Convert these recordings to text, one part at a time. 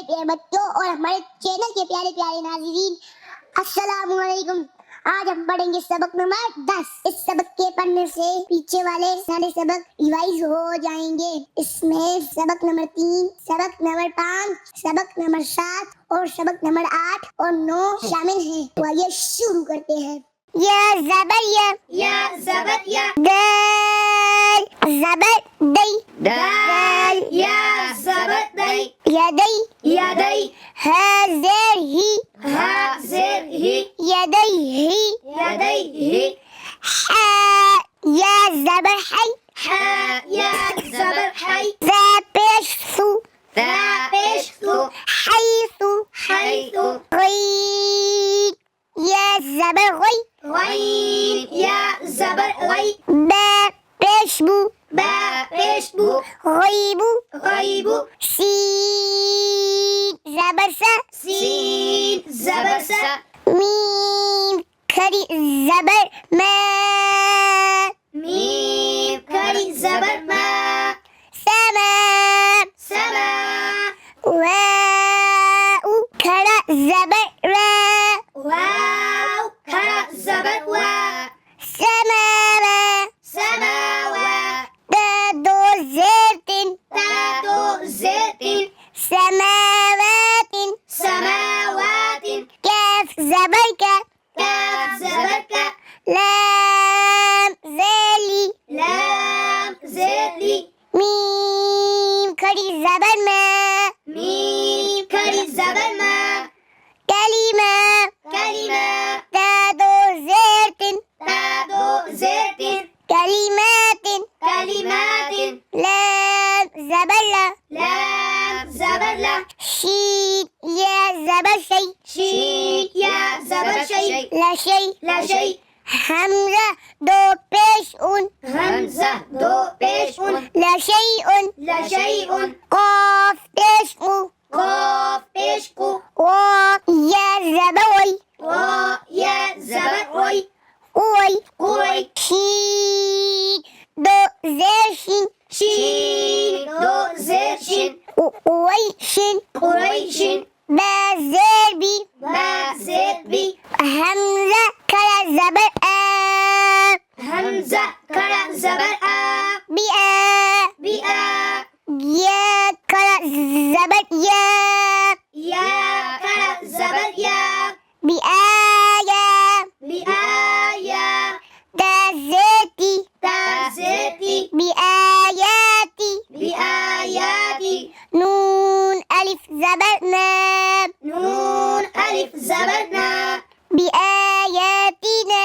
प्यारे बच्चों और हमारे चैनल के प्यारे प्यारे नाज़रीन, अस्सलामु अलैकुम। आज हम पढ़ेंगे सबक नंबर 10। इस सबक के पढ़ने से पीछे वाले सारे सबक रिवाइज हो जाएंगे। इसमें सबक नंबर 3, सबक नंबर 5, सबक नंबर 7 और सबक नंबर 8 और 9 शामिल हैं। तो आइए शुरू करते हैं। या ज़बर या दाल ज़बर दई दाल या ज़बर दई यदई हा ज़ेर ही यदई हा या ज़बर हा या ज़बर हई ज़ा पेश सु हैसु गई या ज़बर गई गईन या ज़बर गई बा पेश बु गईबु सीन ज़बर सा सीन ज़बर सा मीम खड़ी ज़बर मा मीम खड़ी ज़बर मा समा वाउ खड़ा ज़बर रा वाव खड़ा ज़बर वा समावा ता दो ज़ेर समावातिन काफ ज़बर का काफ ज़बर का लाम ज़ेली मीम खड़ी ज़बर मा मीम खड़ी ज़बर मा कलिमा ता दो ज़ेर कलिमातिन लाम ज़बर ला शीन या ज़बर शई ला शै हमज़ा दो पेश उन हमज़ा दो पेश उन ला शैउन क़ाफ पेश उ क़ाफ पेश कु वा या ज़बर वई वा या ज़बर वई कोई शीन दो ज़ेर शीन दो ज़ेर शिन उवैशिन बा ज़ेर बी हमज़ा खड़ा ज़बर आ हमज़ा खड़ा ज़बर आ बिआ या खड़ा ज़बर या खड़ा ज़बर या बिआया ताज़ेती बिआयाती नून अलिफ ज़बर ना नून अलिफ ज़बर ना बिआयातिना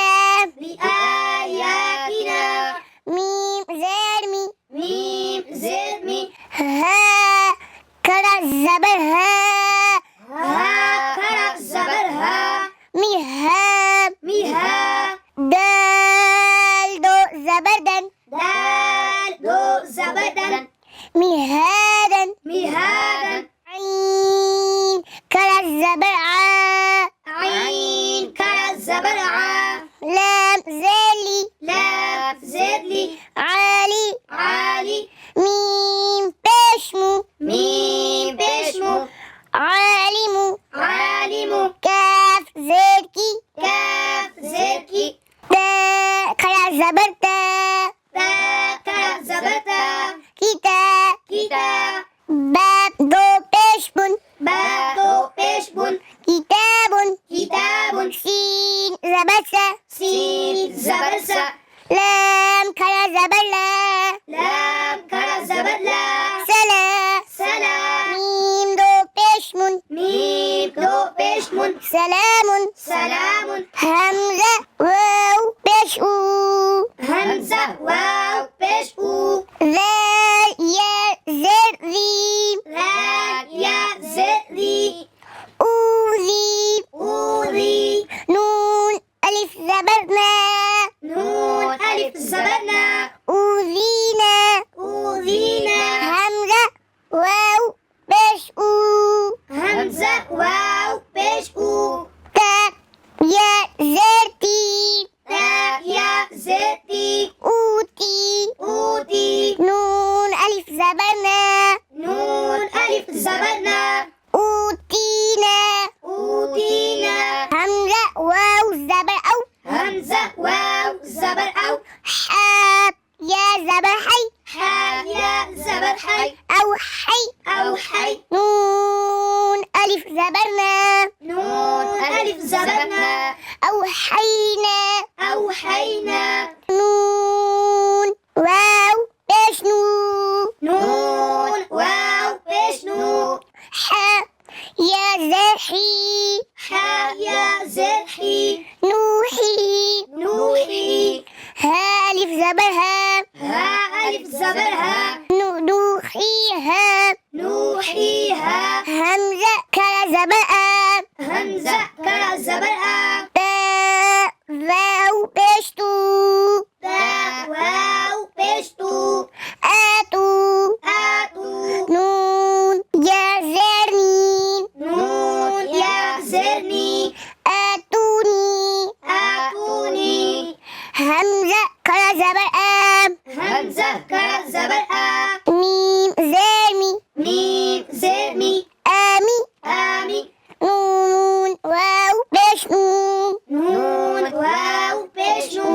मीम ज़ेर मी हा खड़ा ज़बर हा खड़ा ज़बर हा मिहा दाल दो ज़बर दन दाल दो ज़बर दन मिहादन मिहादन ऐन खड़ा ज़बर आ ऐन खड़ा ज़बर आ लाम ज़ेली आली मीम पेश मु आलिमु काफ ज़ेर की ता खड़ा ज़बर ता खड़ा ज़बर ता किताब बाप दो पेश बुन किताबुन सीन ज़बर सा लाम खड़ा ज़बर ला सला मीम दो पेश मुन सलामुन हमज़ा वाव पेश उ हमज़ा वाव पेश उ ज़ाल या ज़ेर री उज़ी नून अलिफ ज़बर ना उज़ीना हमज़ा वाव पेश उ हमज़ा वाव पेश उ ता या أوحينا أوحينا نون واو पेश नू نون واو पेश नू ح يا زرحي حا يا زر حي نوحي نوحي ها ألف زبر ها ها ألف زبر ها نوحيها نوحيها همزة كلا زبر آ همزة كرا زبر آ تا واو पेश तू تا واو पेश तू آتو آتو نون يا زرني نون يا زرني آتوني آتوني همزة كلا زبر آ همزة كرا زبر آ ميم زرمي ميم زرمي آمي آمي نون واو पेश नू نون واو पेश नू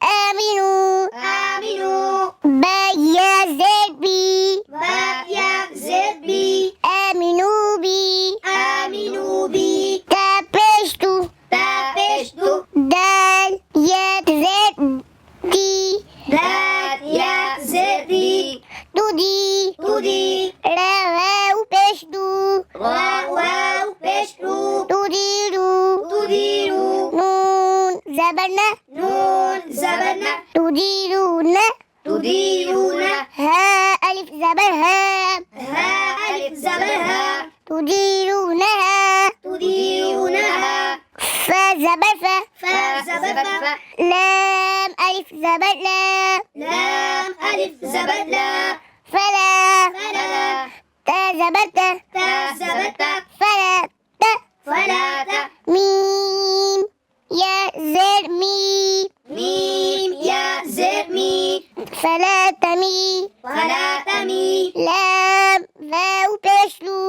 آمنو آمنو با يا زربي با يا زر بي آمنوا بي آمنوا بي تا पेश तू تا पेश तू دال يا زدي دال يا زر دي تودي تودي را واو पेश तू را واو पेश رو تديرو تديرو نون زبرنا نون زبرنا تديرون تديرون ها ألف زبر ها ها ألف زبر ها تديرونها تديرونها فا زبر فا فا زبر فا لام ألف زبر لا لام ألف زبر لا فلا فلا تا زبر تا تا زبر تا فلا تا فلا تا ميم يا زر مي ميم يا زر مي فلا تمي فلا تمي لام واو पेश लू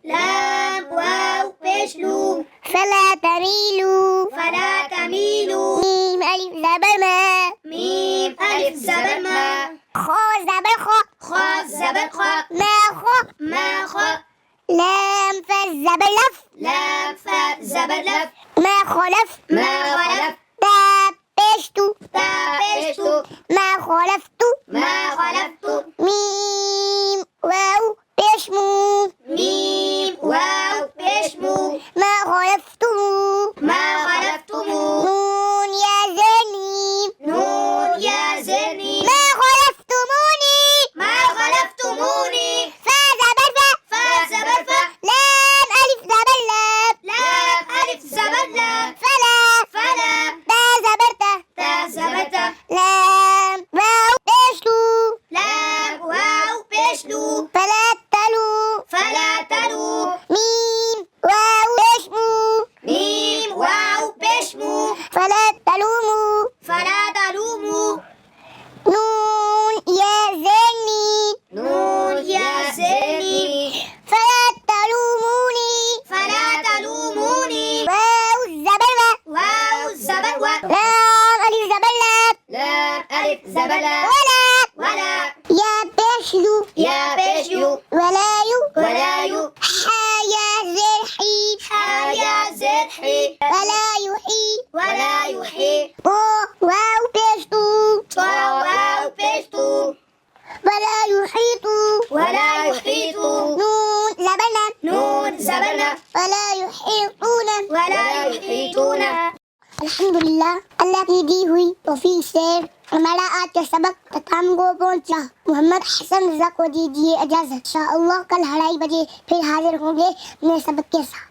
لام واو पेश لو فلا تميلوا فلا تميلوا ميم ألف زبر ما ميم ألف زبر ما خو زبر خو خا زبر خا ما خو ما خا لام فا زبر لف لام فا زبر لف ما خلف ما خلف تا पेश तू تا पेश तू ما خلفت ما خلفت ميم واو पेश مو ميم واو पेश مو ما خلفتم ما خلفتم نون يا زني نون يا زرني ما خلفتموني ما خلفتموني فا زبر فا فا زبر فا لام ألف زبر لام لام ألف زبر لا فلا فلا تا زبر تا تا زبر تا لام واو पेश तू لام واو पेश لو فلا تلو فلا تلو ميم واو पेश مو ميم واو पेश مو فلا تلوموا فلا تلوموا نون يا زني نون يا زرني فلا تلوموني فلا تلوموني واو زبر وا واو زبر و لام ألف زبر لام لام ألف زبر لا ولا ولا يا पेश लू يا पेश يو ولا يو ولا يو حا يا زرحي حا يا زر حي ولا يحيي ولا يحيي واو पेश तू طا واو पेश तू ولا يحيط ولا يحيط نون زبرنا نون زبرنا ولا يحيطون ولا يحيطون अल्हम्दुलिल्लाह अल्लाह की दी हुई तौफीक से हमारा आज का सबक खत्म को पहुंचा। मोहम्मद हसन रज़ा को दीजिए इजाज़त। इंशाअल्लाह कल 2:30 बजे फिर हाजिर होंगे नए सबक के साथ।